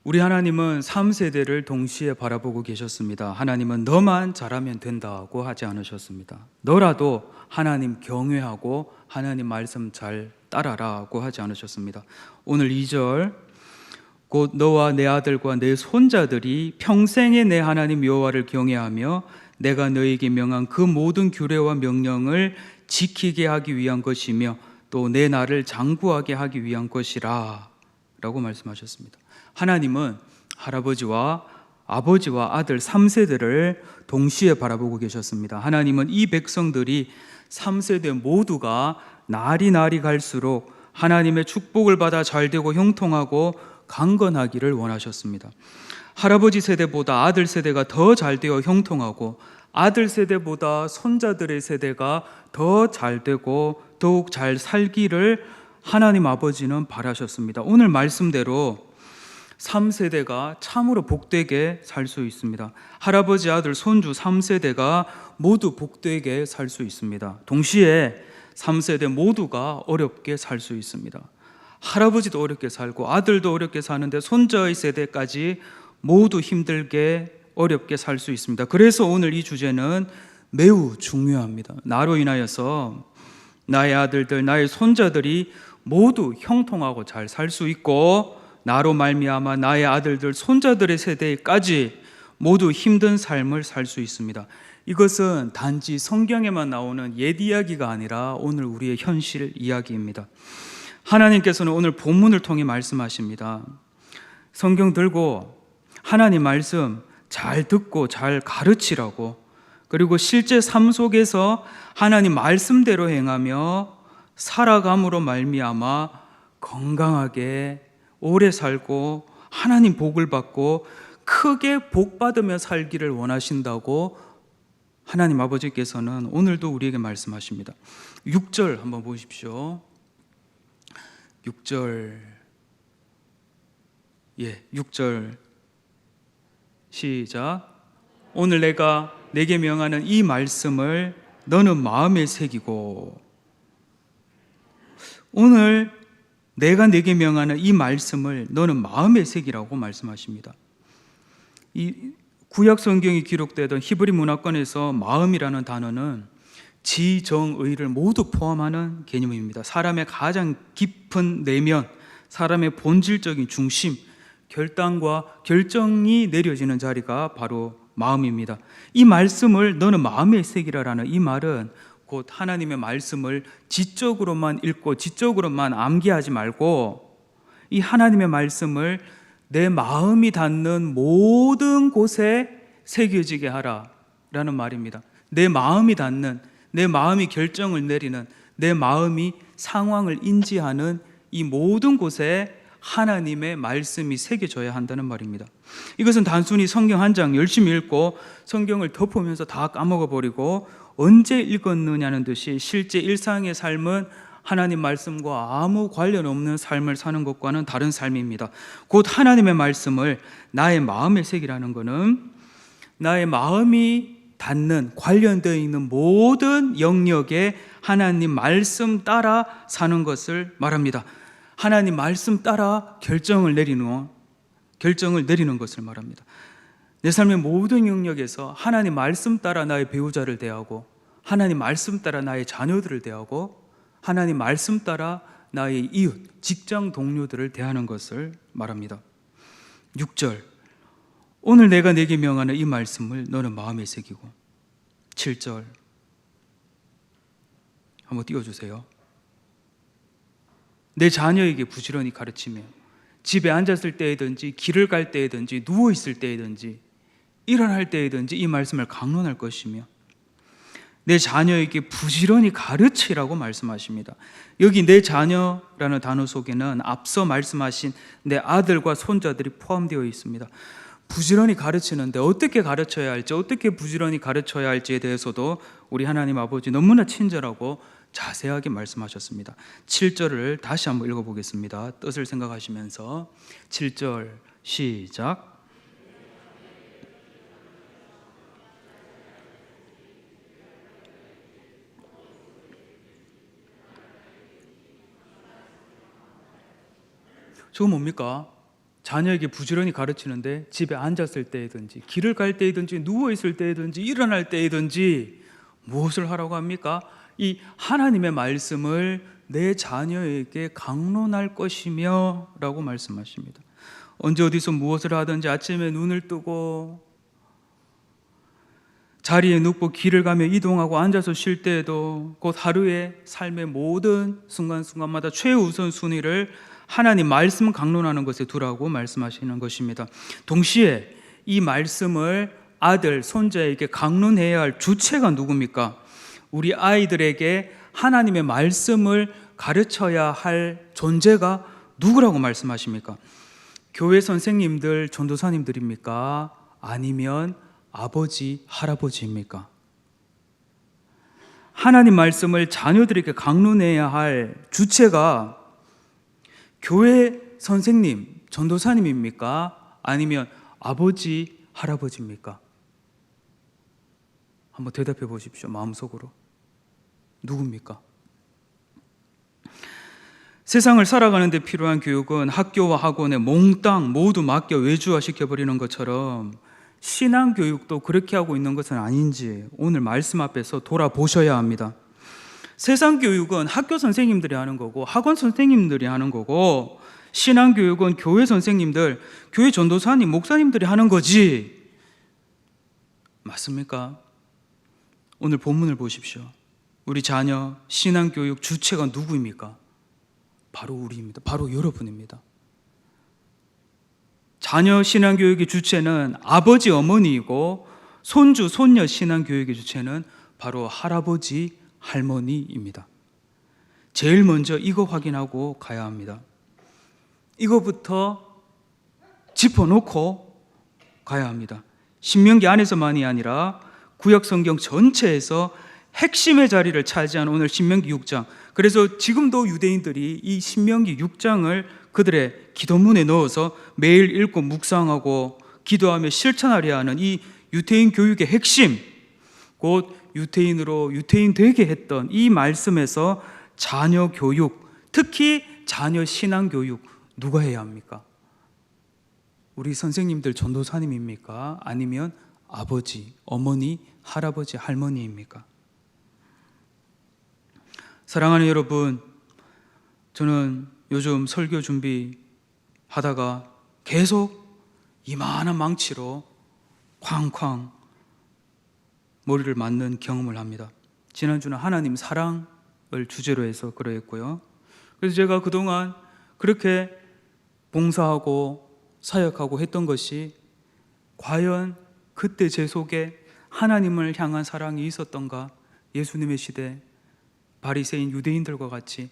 우리 하나님은 3세대를 동시에 바라보고 계셨습니다. 하나님은 너만 잘하면 된다고 하지 않으셨습니다. 너라도 하나님 경외하고 하나님 말씀 잘 따라라고 하지 않으셨습니다. 오늘 2절, 곧 너와 내 아들과 내 손자들이 평생에 내 하나님 여호와를 경외하며 내가 너에게 명한 그 모든 규례와 명령을 지키게 하기 위한 것이며 또 내 나를 장구하게 하기 위한 것이라 라고 말씀하셨습니다. 하나님은 할아버지와 아버지와 아들 3세대를 동시에 바라보고 계셨습니다. 하나님은 이 백성들이 3세대 모두가 날이 갈수록 하나님의 축복을 받아 잘되고 형통하고 강건하기를 원하셨습니다. 할아버지 세대보다 아들 세대가 더 잘되어 형통하고 아들 세대보다 손자들의 세대가 더 잘되고 더욱 잘 살기를 하나님 아버지는 바라셨습니다. 오늘 말씀대로 3세대가 참으로 복되게 살 수 있습니다. 할아버지, 아들, 손주 3세대가 모두 복되게 살 수 있습니다. 동시에 3세대 모두가 어렵게 살 수 있습니다. 할아버지도 어렵게 살고 아들도 어렵게 사는데 손자의 세대까지 모두 힘들게 어렵게 살 수 있습니다. 그래서 오늘 이 주제는 매우 중요합니다. 나로 인하여서 나의 아들들, 나의 손자들이 모두 형통하고 잘 살 수 있고 나로 말미암아 나의 아들들, 손자들의 세대까지 모두 힘든 삶을 살 수 있습니다. 이것은 단지 성경에만 나오는 옛 이야기가 아니라 오늘 우리의 현실 이야기입니다. 하나님께서는 오늘 본문을 통해 말씀하십니다. 성경 들고 하나님 말씀 잘 듣고 잘 가르치라고, 그리고 실제 삶 속에서 하나님 말씀대로 행하며 살아감으로 말미암아 건강하게 오래 살고 하나님 복을 받고 크게 복 받으며 살기를 원하신다고 하나님 아버지께서는 오늘도 우리에게 말씀하십니다. 6절 한번 보십시오. 6절 시작. 오늘 내가 내게 명하는 이 말씀을 너는 마음에 새기고, 오늘 내가 내게 명하는 이 말씀을 너는 마음에 새기라고 말씀하십니다. 이 구약 성경이 기록되던 히브리 문화권에서 마음이라는 단어는 지정의를 모두 포함하는 개념입니다. 사람의 가장 깊은 내면, 사람의 본질적인 중심, 결단과 결정이 내려지는 자리가 바로 마음입니다. 이 말씀을 너는 마음에 새기라라는 이 말은 곧 하나님의 말씀을 지적으로만 읽고 지적으로만 암기하지 말고 이 하나님의 말씀을 내 마음이 닿는 모든 곳에 새겨지게 하라라는 말입니다. 내 마음이 닿는, 내 마음이 결정을 내리는, 내 마음이 상황을 인지하는 이 모든 곳에 하나님의 말씀이 새겨져야 한다는 말입니다. 이것은 단순히 성경 한 장 열심히 읽고 성경을 덮으면서 다 까먹어버리고 언제 읽었느냐는 듯이 실제 일상의 삶은 하나님 말씀과 아무 관련 없는 삶을 사는 것과는 다른 삶입니다. 곧 하나님의 말씀을 나의 마음에 새기라는 것은 나의 마음이 닿는, 관련되어 있는 모든 영역에 하나님 말씀 따라 사는 것을 말합니다. 하나님 말씀 따라 결정을 내리는 것을 말합니다. 내 삶의 모든 영역에서 하나님 말씀 따라 나의 배우자를 대하고, 하나님 말씀 따라 나의 자녀들을 대하고, 하나님 말씀 따라 나의 이웃, 직장 동료들을 대하는 것을 말합니다. 6절, 오늘 내가 내게 명하는 이 말씀을 너는 마음에 새기고. 7절 한번 띄워주세요. 내 자녀에게 부지런히 가르치며 집에 앉았을 때이든지 길을 갈 때이든지 누워있을 때이든지 일어날 때이든지 이 말씀을 강론할 것이며, 내 자녀에게 부지런히 가르치라고 말씀하십니다. 여기 내 자녀라는 단어 속에는 앞서 말씀하신 내 아들과 손자들이 포함되어 있습니다. 부지런히 가르치는데 어떻게 가르쳐야 할지, 어떻게 부지런히 가르쳐야 할지에 대해서도 우리 하나님 아버지 너무나 친절하고 자세하게 말씀하셨습니다. 7절을 다시 한번 읽어보겠습니다. 뜻을 생각하시면서 7절 시작. 저거 뭡니까? 자녀에게 부지런히 가르치는데 집에 앉았을 때이든지 길을 갈 때이든지 누워있을 때이든지 일어날 때이든지 무엇을 하라고 합니까? 이 하나님의 말씀을 내 자녀에게 강론할 것이며 라고 말씀하십니다. 언제 어디서 무엇을 하든지 아침에 눈을 뜨고 자리에 눕고 길을 가며 이동하고 앉아서 쉴 때에도 곧 하루의 삶의 모든 순간순간마다 최우선 순위를 하나님 말씀 강론하는 것에 두라고 말씀하시는 것입니다. 동시에 이 말씀을 아들, 손자에게 강론해야 할 주체가 누굽니까? 우리 아이들에게 하나님의 말씀을 가르쳐야 할 존재가 누구라고 말씀하십니까? 교회 선생님들, 전도사님들입니까? 아니면 아버지, 할아버지입니까? 하나님 말씀을 자녀들에게 강론해야 할 주체가 교회 선생님, 전도사님입니까? 아니면 아버지, 할아버지입니까? 한번 대답해 보십시오. 마음속으로. 누굽니까? 세상을 살아가는 데 필요한 교육은 학교와 학원에 몽땅 모두 맡겨 외주화시켜버리는 것처럼 신앙교육도 그렇게 하고 있는 것은 아닌지 오늘 말씀 앞에서 돌아보셔야 합니다. 세상 교육은 학교 선생님들이 하는 거고 학원 선생님들이 하는 거고 신앙교육은 교회 선생님들, 교회 전도사님, 목사님들이 하는 거지. 맞습니까? 오늘 본문을 보십시오. 우리 자녀 신앙교육 주체가 누구입니까? 바로 우리입니다. 바로 여러분입니다. 자녀 신앙교육의 주체는 아버지, 어머니이고 손주, 손녀 신앙교육의 주체는 바로 할아버지, 할머니입니다. 제일 먼저 이거 확인하고 가야 합니다. 이거부터 짚어놓고 가야 합니다. 신명기 안에서만이 아니라 구약 성경 전체에서 핵심의 자리를 차지한 오늘 신명기 6장. 그래서 지금도 유대인들이 이 신명기 6장을 그들의 기도문에 넣어서 매일 읽고 묵상하고 기도하며 실천하려 하는 이 유대인 교육의 핵심, 곧 유대인으로 유대인 되게 했던 이 말씀에서 자녀 교육, 특히 자녀 신앙 교육 누가 해야 합니까? 우리 선생님들, 전도사님입니까? 아니면 아버지, 어머니, 할아버지, 할머니입니까? 사랑하는 여러분, 저는 요즘 설교 준비하다가 계속 이만한 망치로 쾅쾅 머리를 맞는 경험을 합니다. 지난주는 하나님 사랑을 주제로 해서 그러했고요. 그래서 제가 그동안 그렇게 봉사하고 사역하고 했던 것이 과연 그때 제 속에 하나님을 향한 사랑이 있었던가? 예수님의 시대 바리새인 유대인들과 같이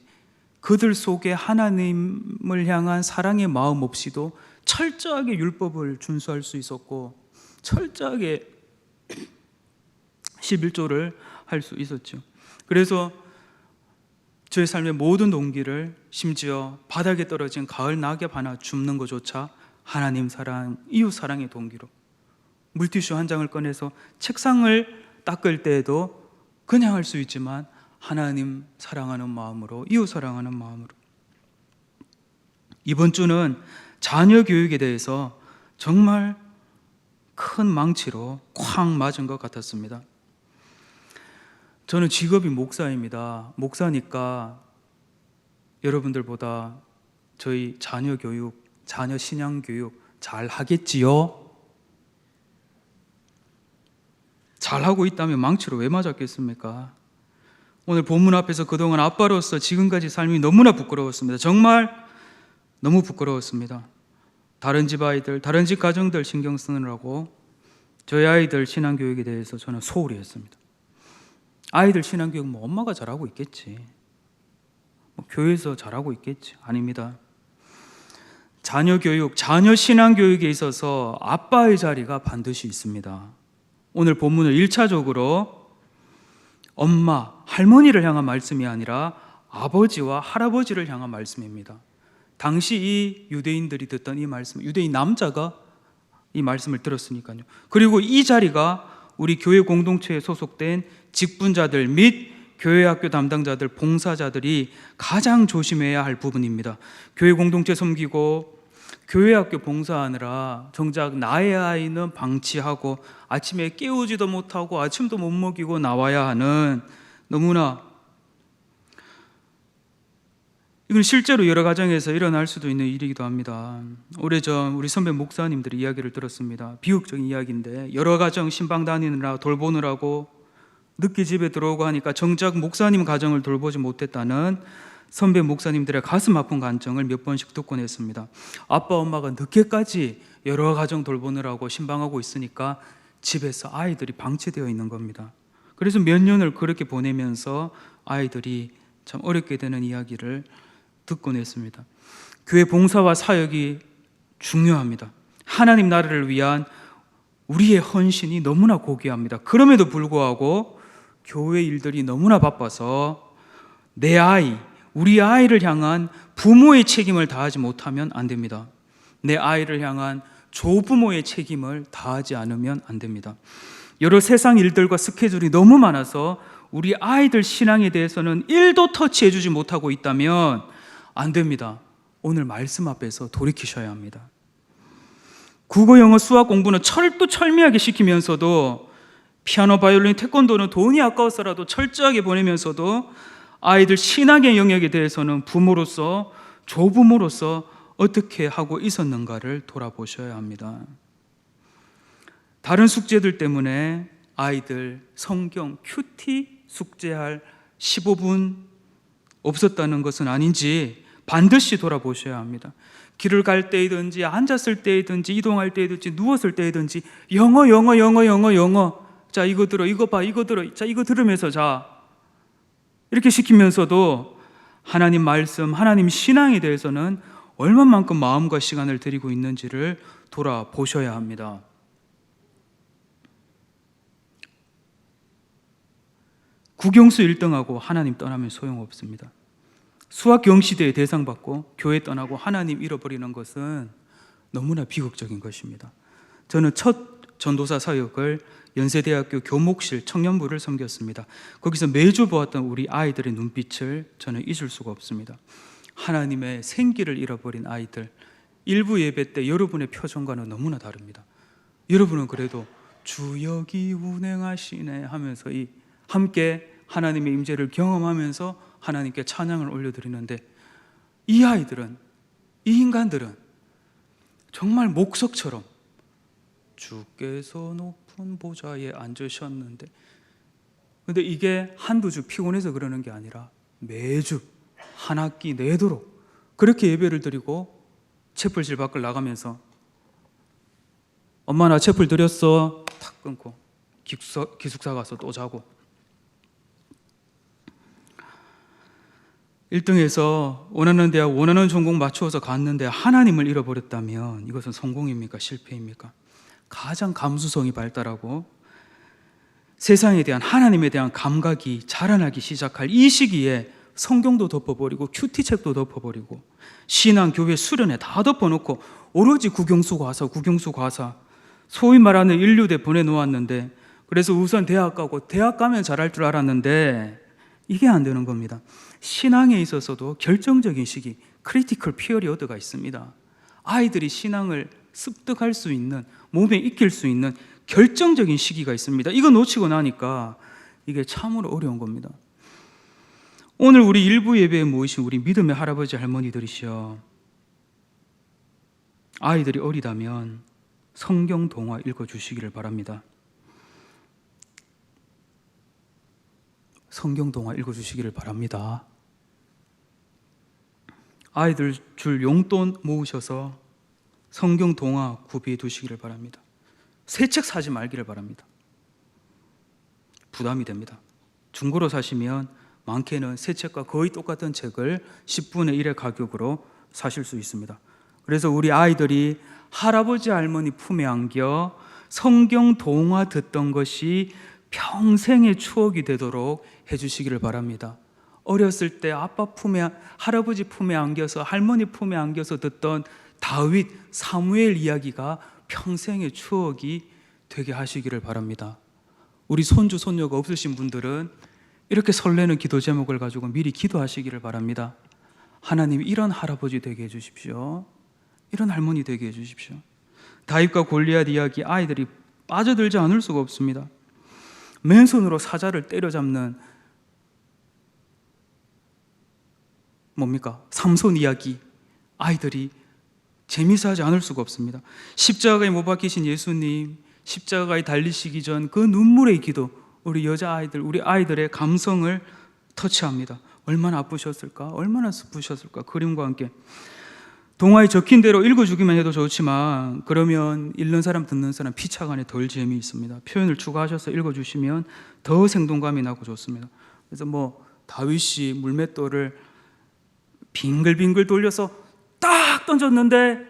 그들 속에 하나님을 향한 사랑의 마음 없이도 철저하게 율법을 준수할 수 있었고 철저하게 11조를 할 수 있었죠. 그래서 저의 삶의 모든 동기를 심지어 바닥에 떨어진 가을 낙엽 하나 줍는 것조차 하나님 사랑, 이웃 사랑의 동기로 물티슈 한 장을 꺼내서 책상을 닦을 때에도 그냥 할 수 있지만 하나님 사랑하는 마음으로, 이웃 사랑하는 마음으로. 이번 주는 자녀 교육에 대해서 정말 큰 망치로 쾅 맞은 것 같았습니다. 저는 직업이 목사입니다. 목사니까 여러분들보다 저희 자녀 교육, 자녀 신앙 교육 잘 하겠지요? 잘하고 있다면 망치로 왜 맞았겠습니까? 오늘 본문 앞에서 그동안 아빠로서 지금까지 삶이 너무나 부끄러웠습니다. 정말 너무 부끄러웠습니다. 다른 집 아이들, 다른 집 가정들 신경 쓰느라고 저희 아이들 신앙교육에 대해서 저는 소홀히 했습니다. 아이들 신앙교육 뭐 엄마가 잘하고 있겠지, 뭐 교회에서 잘하고 있겠지. 아닙니다. 자녀 교육, 자녀 신앙교육에 있어서 아빠의 자리가 반드시 있습니다. 오늘 본문을 1차적으로 엄마, 할머니를 향한 말씀이 아니라 아버지와 할아버지를 향한 말씀입니다. 당시 이 유대인들이 듣던 이 말씀, 유대인 남자가 이 말씀을 들었으니까요. 그리고 이 자리가 우리 교회 공동체에 소속된 직분자들 및 교회 학교 담당자들, 봉사자들이 가장 조심해야 할 부분입니다. 교회 공동체 섬기고 교회 학교 봉사하느라 정작 나의 아이는 방치하고 아침에 깨우지도 못하고 아침도 못 먹이고 나와야 하는, 너무나 이건 실제로 여러 가정에서 일어날 수도 있는 일이기도 합니다. 오래전 우리 선배 목사님들의 이야기를 들었습니다. 비극적인 이야기인데, 여러 가정 신방 다니느라 돌보느라고 늦게 집에 들어오고 하니까 정작 목사님 가정을 돌보지 못했다는 선배 목사님들의 가슴 아픈 간증을 몇 번씩 듣곤 했습니다. 아빠 엄마가 늦게까지 여러 가정 돌보느라고 신방하고 있으니까 집에서 아이들이 방치되어 있는 겁니다. 그래서 몇 년을 그렇게 보내면서 아이들이 참 어렵게 되는 이야기를 듣곤 했습니다. 교회 봉사와 사역이 중요합니다. 하나님 나라를 위한 우리의 헌신이 너무나 고귀합니다. 그럼에도 불구하고 교회 일들이 너무나 바빠서 내 아이, 우리 아이를 향한 부모의 책임을 다하지 못하면 안 됩니다. 내 아이를 향한 조부모의 책임을 다하지 않으면 안 됩니다. 여러 세상 일들과 스케줄이 너무 많아서 우리 아이들 신앙에 대해서는 1도 터치해주지 못하고 있다면 안 됩니다. 오늘 말씀 앞에서 돌이키셔야 합니다. 국어, 영어, 수학 공부는 철두철미하게 시키면서도, 피아노, 바이올린, 태권도는 돈이 아까워서라도 철저하게 보내면서도 아이들 신앙의 영역에 대해서는 부모로서, 조부모로서 어떻게 하고 있었는가를 돌아보셔야 합니다. 다른 숙제들 때문에 아이들 성경 큐티 숙제할 15분 없었다는 것은 아닌지 반드시 돌아보셔야 합니다. 길을 갈 때이든지 앉았을 때이든지 이동할 때이든지 누웠을 때이든지 영어. 자, 이거 들어, 이거 봐, 이거 들어. 자, 이거 들으면서 자. 이렇게 시키면서도 하나님 말씀, 하나님 신앙에 대해서는 얼마만큼 마음과 시간을 들이고 있는지를 돌아보셔야 합니다. 국영수 1등하고 하나님 떠나면 소용없습니다. 수학 경시대에 대상받고 교회 떠나고 하나님 잃어버리는 것은 너무나 비극적인 것입니다. 저는 첫 전도사 사역을 연세대학교 교목실 청년부를 섬겼습니다. 거기서 매주 보았던 우리 아이들의 눈빛을 저는 잊을 수가 없습니다. 하나님의 생기를 잃어버린 아이들, 일부 예배 때 여러분의 표정과는 너무나 다릅니다. 여러분은 그래도 주 여기 운행하시네 하면서 함께 하나님의 임재를 경험하면서 하나님께 찬양을 올려드리는데, 이 아이들은, 이 인간들은 정말 목석처럼 주께서 높은 보좌에 앉으셨는데, 근데 이게 한두 주 피곤해서 그러는 게 아니라 매주 한 학기 내도록 그렇게 예배를 드리고 채플실 밖을 나가면서 엄마 나 채플 드렸어 탁 끊고 기숙사 가서 또 자고, 1등해서 원하는 대학, 원하는 전공 맞추어서 갔는데 하나님을 잃어버렸다면 이것은 성공입니까? 실패입니까? 가장 감수성이 발달하고 세상에 대한, 하나님에 대한 감각이 자라나기 시작할 이 시기에 성경도 덮어버리고 큐티책도 덮어버리고 신앙, 교회, 수련회 다 덮어놓고 오로지 국영수 과사, 소위 말하는 인류대 보내놓았는데, 그래서 우선 대학 가고 대학 가면 잘할 줄 알았는데 이게 안 되는 겁니다. 신앙에 있어서도 결정적인 시기, 크리티컬 피어리어드가 있습니다. 아이들이 신앙을 습득할 수 있는, 몸에 익힐 수 있는 결정적인 시기가 있습니다. 이거 놓치고 나니까 이게 참으로 어려운 겁니다. 오늘 우리 일부 예배에 모이신 우리 믿음의 할아버지 할머니들이시여, 아이들이 어리다면 성경 동화 읽어주시기를 바랍니다. 성경 동화 읽어주시기를 바랍니다. 아이들 줄 용돈 모으셔서 성경 동화 구비해 두시기를 바랍니다. 새 책 사지 말기를 바랍니다. 부담이 됩니다. 중고로 사시면 많게는 새 책과 거의 똑같은 책을 10분의 1의 가격으로 사실 수 있습니다. 그래서 우리 아이들이 할아버지 할머니 품에 안겨 성경 동화 듣던 것이 평생의 추억이 되도록 해주시기를 바랍니다. 어렸을 때 아빠 품에, 할아버지 품에 안겨서, 할머니 품에 안겨서 듣던 다윗, 사무엘 이야기가 평생의 추억이 되게 하시기를 바랍니다. 우리 손주, 손녀가 없으신 분들은 이렇게 설레는 기도 제목을 가지고 미리 기도하시기를 바랍니다. 하나님, 이런 할아버지 되게 해주십시오. 이런 할머니 되게 해주십시오. 다윗과 골리앗 이야기, 아이들이 빠져들지 않을 수가 없습니다. 맨손으로 사자를 때려잡는 뭡니까? 삼손 이야기, 아이들이 재미있어하지 않을 수가 없습니다. 십자가에 못 박히신 예수님, 십자가에 달리시기 전 그 눈물의 기도, 우리 여자아이들, 우리 아이들의 감성을 터치합니다. 얼마나 아프셨을까? 얼마나 슬프셨을까? 그림과 함께 동화에 적힌 대로 읽어주기만 해도 좋지만, 그러면 읽는 사람 듣는 사람 피차간에 덜 재미있습니다. 표현을 추가하셔서 읽어주시면 더 생동감이 나고 좋습니다. 그래서 뭐 다윗이 물맷돌을 빙글빙글 돌려서 딱 던졌는데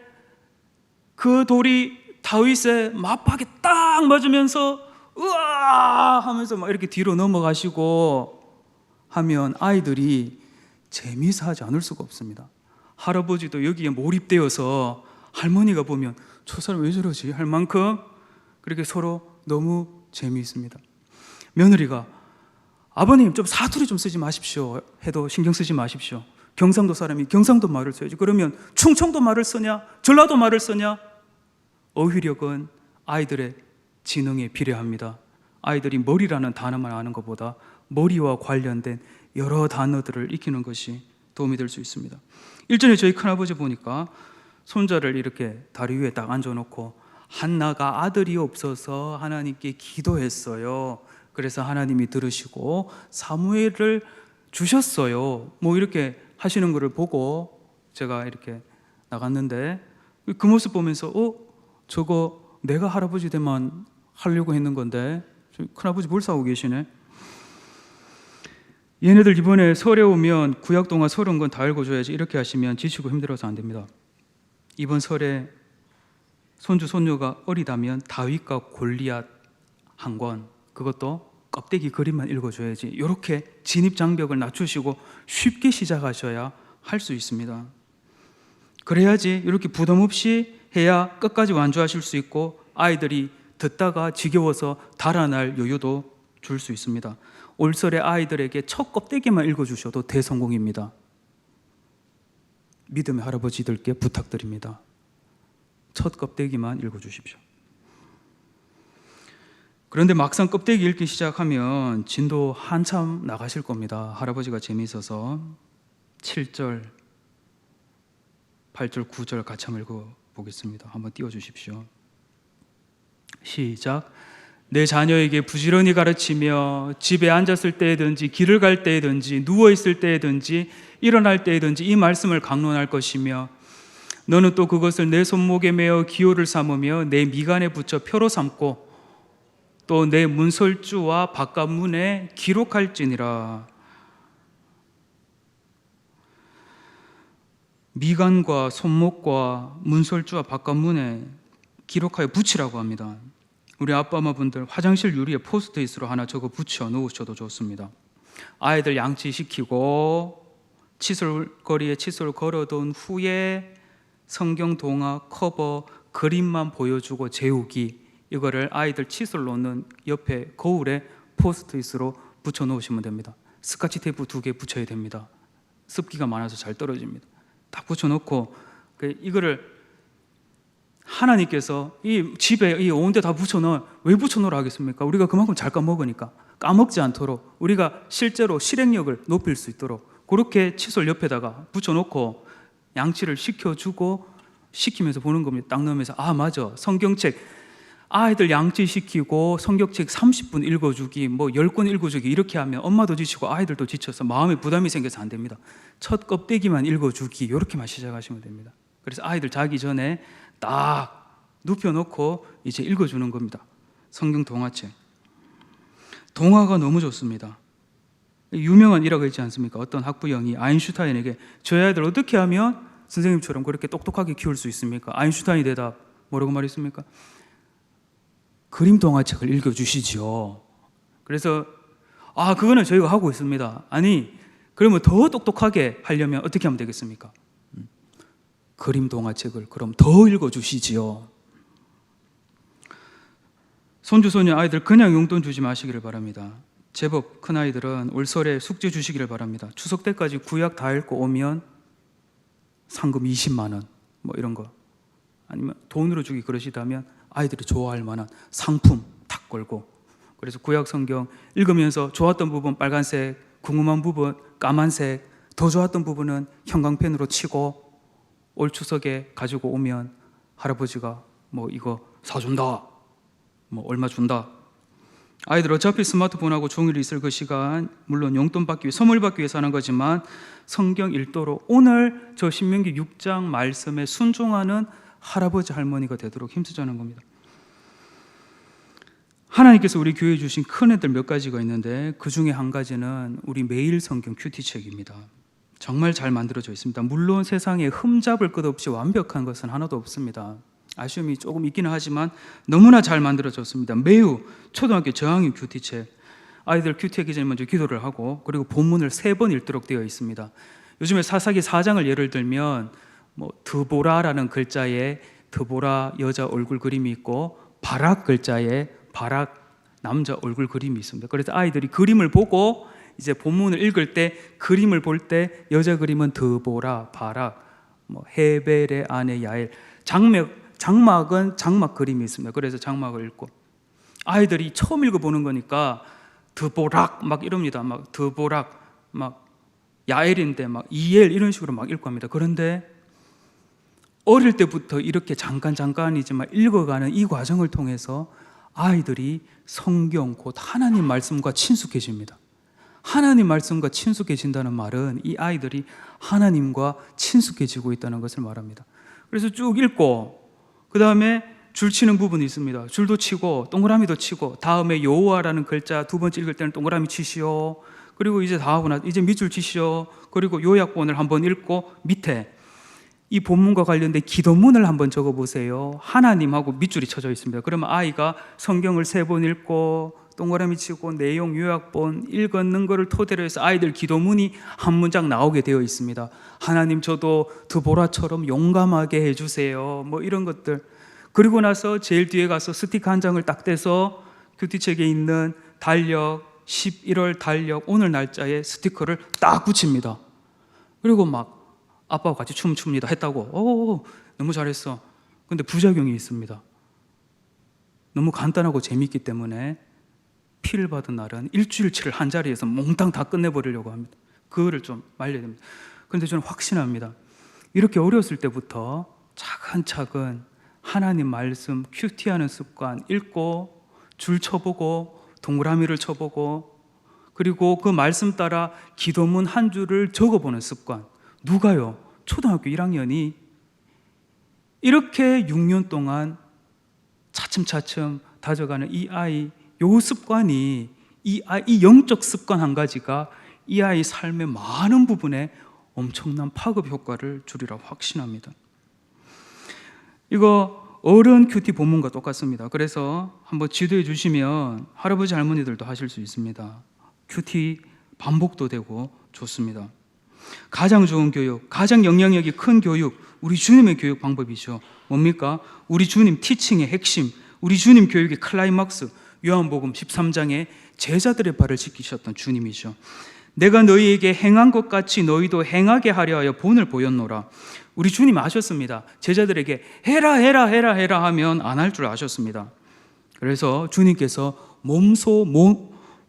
그 돌이 다윗의 마팍에 딱 맞으면서 으아 하면서 막 이렇게 뒤로 넘어가시고 하면 아이들이 재미있어하지 않을 수가 없습니다. 할아버지도 여기에 몰입되어서 할머니가 보면 저 사람 왜 저러지 할 만큼 그렇게 서로 너무 재미있습니다. 며느리가 아버님 좀 사투리 좀 쓰지 마십시오 해도 신경 쓰지 마십시오. 경상도 사람이 경상도 말을 써야지. 그러면 충청도 말을 쓰냐 전라도 말을 쓰냐. 어휘력은 아이들의 지능에 비례합니다. 아이들이 머리라는 단어만 아는 것보다 머리와 관련된 여러 단어들을 익히는 것이 도움이 될 수 있습니다. 일전에 저희 큰아버지 보니까 손자를 이렇게 다리 위에 딱 앉아놓고 한나가 아들이 없어서 하나님께 기도했어요. 그래서 하나님이 들으시고 사무엘을 주셨어요. 뭐 이렇게 하시는 것을 보고 제가 이렇게 나갔는데 그 모습 보면서 저거 내가 할아버지 되면 하려고 했는 건데 큰아버지 뭘 싸우고 계시네. 얘네들 이번에 설에 오면 구약 동화 30권 다 읽어줘야지 이렇게 하시면 지치고 힘들어서 안 됩니다. 이번 설에 손주 손녀가 어리다면 다윗과 골리앗 한 권, 그것도 껍데기 그림만 읽어줘야지 이렇게 진입장벽을 낮추시고 쉽게 시작하셔야 할 수 있습니다. 그래야지 이렇게 부담 없이 해야 끝까지 완주하실 수 있고 아이들이 듣다가 지겨워서 달아날 여유도 줄 수 있습니다. 올설에 아이들에게 첫 껍데기만 읽어주셔도 대성공입니다. 믿음의 할아버지들께 부탁드립니다. 첫 껍데기만 읽어주십시오. 그런데 막상 껍데기 읽기 시작하면 진도 한참 나가실 겁니다. 할아버지가 재미있어서 7절, 8절, 9절 같이 한번 읽어보겠습니다. 한번 띄워주십시오. 시작. 내 자녀에게 부지런히 가르치며 집에 앉았을 때든지 길을 갈 때든지 누워있을 때든지 일어날 때든지 이 말씀을 강론할 것이며 너는 또 그것을 내 손목에 매어 기호를 삼으며 내 미간에 붙여 표로 삼고 또 내 문설주와 바깥문에 기록할지니라. 미간과 손목과 문설주와 바깥문에 기록하여 붙이라고 합니다. 우리 아빠 엄마분들 화장실 유리에 포스트잇으로 하나 적어 붙여 놓으셔도 좋습니다. 아이들 양치시키고 칫솔거리에 칫솔 걸어둔 후에 성경 동화 커버 그림만 보여주고 재우기, 이거를 아이들 칫솔 놓는 옆에 거울에 포스트잇으로 붙여 놓으시면 됩니다. 스카치 테이프 2개 붙여야 됩니다. 습기가 많아서 잘 떨어집니다. 딱 붙여 놓고 이거를 하나님께서 이 집에 이 온 데 다 붙여넣어. 왜 붙여넣으라 하겠습니까? 우리가 그만큼 잘 까먹으니까. 까먹지 않도록 우리가 실제로 실행력을 높일 수 있도록 그렇게 칫솔 옆에다가 붙여놓고 양치를 시켜주고 시키면서 보는 겁니다. 딱 넣으면서 맞아, 성경책 아이들 양치시키고 성경책 30분 읽어주기, 뭐 10권 읽어주기 이렇게 하면 엄마도 지치고 아이들도 지쳐서 마음에 부담이 생겨서 안 됩니다. 첫 껍데기만 읽어주기 이렇게만 시작하시면 됩니다. 그래서 아이들 자기 전에 딱 눕혀놓고 이제 읽어주는 겁니다. 성경 동화책. 동화가 너무 좋습니다. 유명한 일화가 있지 않습니까? 어떤 학부형이 아인슈타인에게 저희 아이들 어떻게 하면 선생님처럼 그렇게 똑똑하게 키울 수 있습니까? 아인슈타인이 대답 뭐라고 말했습니까? 그림 동화책을 읽어주시지요. 그래서 그거는 저희가 하고 있습니다. 아니 그러면 더 똑똑하게 하려면 어떻게 하면 되겠습니까? 그림 동화책을 그럼 더 읽어주시지요. 손주 손녀 아이들 그냥 용돈 주지 마시기를 바랍니다. 제법 큰 아이들은 올설에 숙제 주시기를 바랍니다. 추석 때까지 구약 다 읽고 오면 상금 20만 원 뭐 이런 거 아니면 돈으로 주기 그러시다면 아이들이 좋아할 만한 상품 탁 걸고, 그래서 구약 성경 읽으면서 좋았던 부분 빨간색, 궁금한 부분 까만색, 더 좋았던 부분은 형광펜으로 치고 올 추석에 가지고 오면 할아버지가 뭐 이거 사준다, 뭐 얼마 준다. 아이들 어차피 스마트폰하고 종일 있을 그 시간, 물론 용돈 받기 위해, 선물 받기 위해서 하는 거지만 성경 일도로 오늘 저 신명기 6장 말씀에 순종하는 할아버지 할머니가 되도록 힘쓰자는 겁니다. 하나님께서 우리 교회에 주신 큰 애들 몇 가지가 있는데 그 중에 한 가지는 우리 매일 성경 큐티책입니다. 정말 잘 만들어져 있습니다. 물론 세상에 흠잡을 것 없이 완벽한 것은 하나도 없습니다. 아쉬움이 조금 있기는 하지만 너무나 잘 만들어졌습니다. 매우 초등학교 저학년 큐티책, 아이들 큐티하기 전에 먼저 기도를 하고 그리고 본문을 3번 읽도록 되어 있습니다. 요즘에 사사기 4장을 예를 들면 뭐 드보라라는 글자에 드보라 여자 얼굴 그림이 있고 바락 글자에 바락 남자 얼굴 그림이 있습니다. 그래서 아이들이 그림을 보고 이제 본문을 읽을 때 그림을 볼 때 여자 그림은 드보라, 바락, 뭐 헤벨의 아내 야엘, 장막은 장막 그림이 있습니다. 그래서 장막을 읽고, 아이들이 처음 읽어보는 거니까 드보락 막 이럽니다. 막 드보락, 막 야엘인데 막 이엘 이런 식으로 막 읽고 합니다. 그런데 어릴 때부터 이렇게 잠깐이지만 읽어가는 이 과정을 통해서 아이들이 성경 곧 하나님 말씀과 친숙해집니다. 하나님 말씀과 친숙해진다는 말은 이 아이들이 하나님과 친숙해지고 있다는 것을 말합니다. 그래서 쭉 읽고 그 다음에 줄 치는 부분이 있습니다. 줄도 치고 동그라미도 치고, 다음에 여호와라는 글자 2번째 읽을 때는 동그라미 치시오. 그리고 이제 다 하고 이제 밑줄 치시오. 그리고 요약본을 한번 읽고 밑에 이 본문과 관련된 기도문을 한번 적어보세요. 하나님하고 밑줄이 쳐져 있습니다. 그러면 아이가 성경을 3번 읽고 동그라미 치고 내용 요약본 읽는 거를 토대로 해서 아이들 기도문이 한 문장 나오게 되어 있습니다. 하나님 저도 드보라처럼 용감하게 해주세요, 뭐 이런 것들. 그리고 나서 제일 뒤에 가서 스티커 한 장을 딱 떼서 큐티책에 있는 달력 11월 달력 오늘 날짜에 스티커를 딱 붙입니다. 그리고 막 아빠와 같이 춤 춥니다 했다고. 오, 너무 잘했어. 근데 부작용이 있습니다. 너무 간단하고 재밌기 때문에 피를 받은 날은 일주일치를 한 자리에서 몽땅 다 끝내버리려고 합니다. 그거를 좀 말려야 됩니다. 그런데 저는 확신합니다. 이렇게 어렸을 때부터 차근차근 하나님 말씀 큐티하는 습관, 읽고 줄 쳐보고 동그라미를 쳐보고 그리고 그 말씀 따라 기도문 한 줄을 적어보는 습관. 누가요? 초등학교 1학년이 이렇게 6년 동안 차츰차츰 다져가는 이 아이, 요 습관이 이 영적 습관 한 가지가 이 아이 삶의 많은 부분에 엄청난 파급 효과를 주리라 확신합니다. 이거 어른 큐티 본문과 똑같습니다. 그래서 한번 지도해 주시면 할아버지 할머니들도 하실 수 있습니다. 큐티 반복도 되고 좋습니다. 가장 좋은 교육, 가장 영향력이 큰 교육, 우리 주님의 교육 방법이죠. 뭡니까? 우리 주님 티칭의 핵심, 우리 주님 교육의 클라이막스, 요한복음 13장에 제자들의 발을 지키셨던 주님이죠. 내가 너희에게 행한 것 같이 너희도 행하게 하려 하여 본을 보였노라. 우리 주님 아셨습니다. 제자들에게 해라 하면 안 할 줄 아셨습니다. 그래서 주님께서 몸소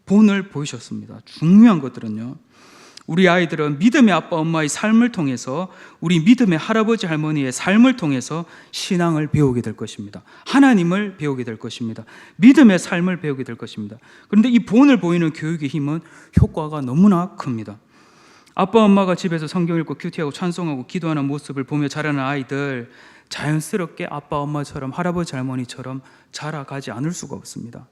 본을 보이셨습니다. 중요한 것들은요, 우리 아이들은 믿음의 아빠 엄마의 삶을 통해서, 우리 믿음의 할아버지 할머니의 삶을 통해서 신앙을 배우게 될 것입니다. 하나님을 배우게 될 것입니다. 믿음의 삶을 배우게 될 것입니다. 그런데 이 본을 보이는 교육의 힘은 효과가 너무나 큽니다. 아빠 엄마가 집에서 성경 읽고 큐티하고 찬송하고 기도하는 모습을 보며 자라는 아이들, 자연스럽게 아빠 엄마처럼 할아버지 할머니처럼 자라가지 않을 수가 없습니다.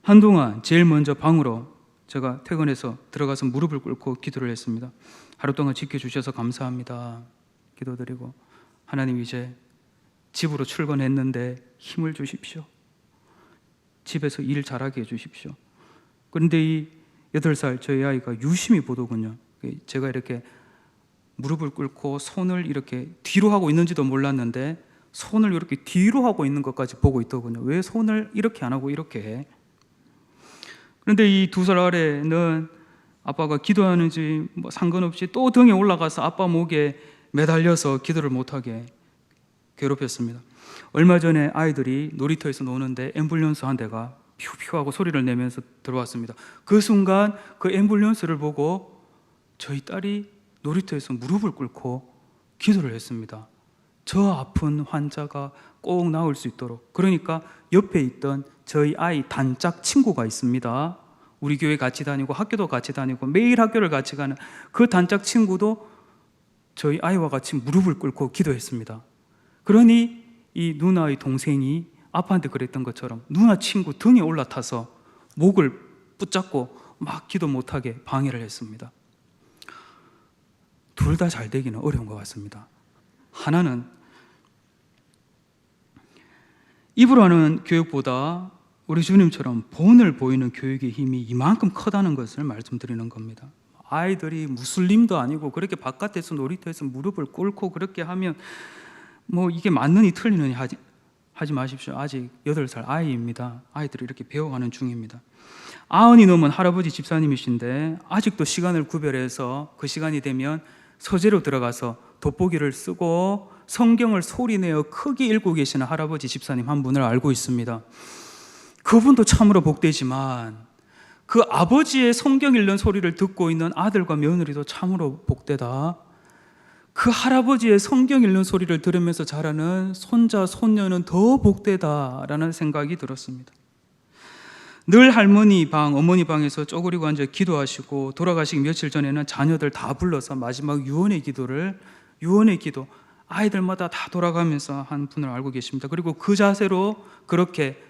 한동안 제일 먼저 방으로 제가 퇴근해서 들어가서 무릎을 꿇고 기도를 했습니다. 하루 동안 지켜주셔서 감사합니다. 기도드리고, 하나님 이제 집으로 출근했는데 힘을 주십시오. 집에서 일 잘하게 해주십시오. 그런데 이 8살 저희 아이가 유심히 보더군요. 제가 이렇게 무릎을 꿇고 손을 이렇게 뒤로 하고 있는지도 몰랐는데 손을 이렇게 뒤로 하고 있는 것까지 보고 있더군요. 왜 손을 이렇게 안 하고 이렇게 해? 그런데 이 2살 아래는 아빠가 기도하는지 뭐 상관없이 또 등에 올라가서 아빠 목에 매달려서 기도를 못하게 괴롭혔습니다. 얼마 전에 아이들이 놀이터에서 노는데 앰뷸런스 한 대가 퓨퓨 하고 소리를 내면서 들어왔습니다. 그 순간 그 앰뷸런스를 보고 저희 딸이 놀이터에서 무릎을 꿇고 기도를 했습니다. 저 아픈 환자가 꼭 나을 수 있도록. 그러니까 옆에 있던 저희 아이 단짝 친구가 있습니다. 우리 교회 같이 다니고 학교도 같이 다니고 매일 학교를 같이 가는 그 단짝 친구도 저희 아이와 같이 무릎을 꿇고 기도했습니다. 그러니 이 누나의 동생이 아빠한테 그랬던 것처럼 누나 친구 등에 올라타서 목을 붙잡고 막 기도 못하게 방해를 했습니다. 둘 다 잘 되기는 어려운 것 같습니다. 하나는 입으로 하는 교육보다 우리 주님처럼 본을 보이는 교육의 힘이 이만큼 크다는 것을 말씀드리는 겁니다. 아이들이 무슬림도 아니고 그렇게 바깥에서 놀이터에서 무릎을 꿇고 그렇게 하면 뭐 이게 맞느니 틀리느니 하지 마십시오. 아직 8살 아이입니다. 아이들이 이렇게 배워가는 중입니다. 90이 넘은 할아버지 집사님이신데 아직도 시간을 구별해서 그 시간이 되면 서재로 들어가서 돋보기를 쓰고 성경을 소리내어 크게 읽고 계시는 할아버지 집사님 한 분을 알고 있습니다. 그분도 참으로 복되지만 그 아버지의 성경 읽는 소리를 듣고 있는 아들과 며느리도 참으로 복되다. 그 할아버지의 성경 읽는 소리를 들으면서 자라는 손자, 손녀는 더 복되다라는 생각이 들었습니다. 늘 할머니 방, 어머니 방에서 쪼그리고 앉아 기도하시고 돌아가시기 며칠 전에는 자녀들 다 불러서 마지막 유언의 기도 아이들마다 다 돌아가면서 한 분을 알고 계십니다. 그리고 그 자세로 그렇게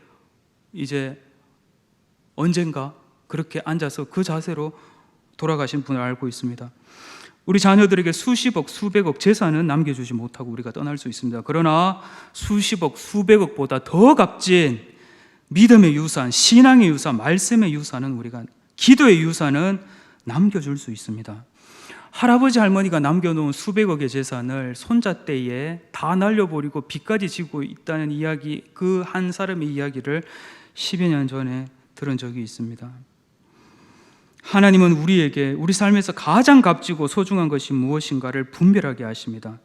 이제 언젠가 그렇게 앉아서 그 자세로 돌아가신 분을 알고 있습니다. 우리 자녀들에게 수십억, 수백억 재산은 남겨주지 못하고 우리가 떠날 수 있습니다. 그러나 수십억, 수백억보다 더 값진 믿음의 유산, 신앙의 유산, 말씀의 유산은 우리가, 기도의 유산은 남겨줄 수 있습니다. 할아버지 할머니가 남겨놓은 수백억의 재산을 손자 때에 다 날려버리고 빚까지 지고 있다는 이야기, 그 한 사람의 이야기를 10여 년 전에 들은 적이 있습니다. 하나님은 우리에게 우리 삶에서 가장 값지고 소중한 것이 무엇인가를 분별하게 하십니다.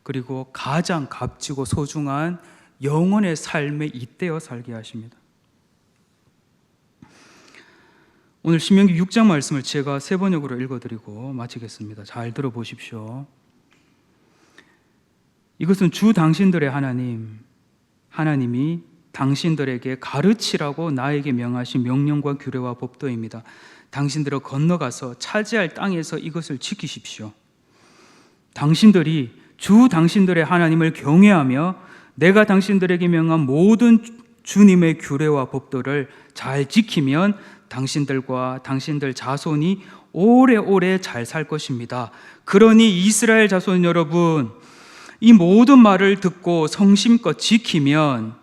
그리고 가장 값지고 소중한 영혼의 삶에 잇대어 살게 하십니다. 오늘 신명기 6장 말씀을 제가 세 번역으로 읽어드리고 마치겠습니다. 잘 들어보십시오. 이것은 주 당신들의 하나님이 당신들에게 가르치라고 나에게 명하신 명령과 규례와 법도입니다. 당신들은 건너가서 차지할 땅에서 이것을 지키십시오. 당신들이 주 당신들의 하나님을 경외하며 내가 당신들에게 명한 모든 주님의 규례와 법도를 잘 지키면 당신들과 당신들 자손이 오래오래 잘 살 것입니다. 그러니 이스라엘 자손 여러분, 이 모든 말을 듣고 성심껏 지키면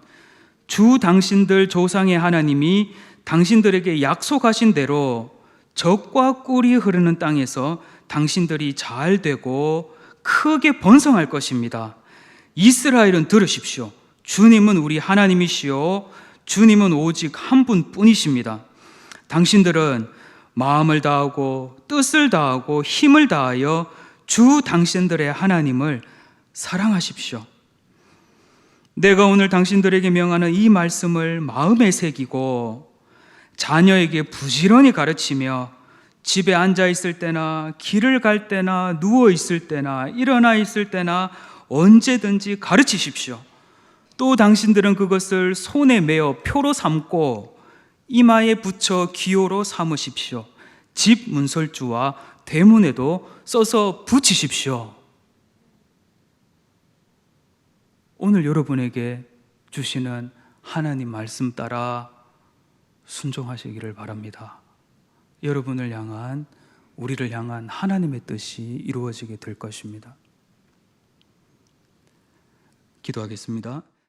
주 당신들 조상의 하나님이 당신들에게 약속하신 대로 젖과 꿀이 흐르는 땅에서 당신들이 잘 되고 크게 번성할 것입니다. 이스라엘은 들으십시오. 주님은 우리 하나님이시요 주님은 오직 한 분뿐이십니다. 당신들은 마음을 다하고 뜻을 다하고 힘을 다하여 주 당신들의 하나님을 사랑하십시오. 내가 오늘 당신들에게 명하는 이 말씀을 마음에 새기고 자녀에게 부지런히 가르치며 집에 앉아 있을 때나 길을 갈 때나 누워 있을 때나 일어나 있을 때나 언제든지 가르치십시오. 또 당신들은 그것을 손에 메어 표로 삼고 이마에 붙여 기호로 삼으십시오. 집 문설주와 대문에도 써서 붙이십시오. 오늘 여러분에게 주시는 하나님 말씀 따라 순종하시기를 바랍니다. 여러분을 향한, 우리를 향한 하나님의 뜻이 이루어지게 될 것입니다. 기도하겠습니다.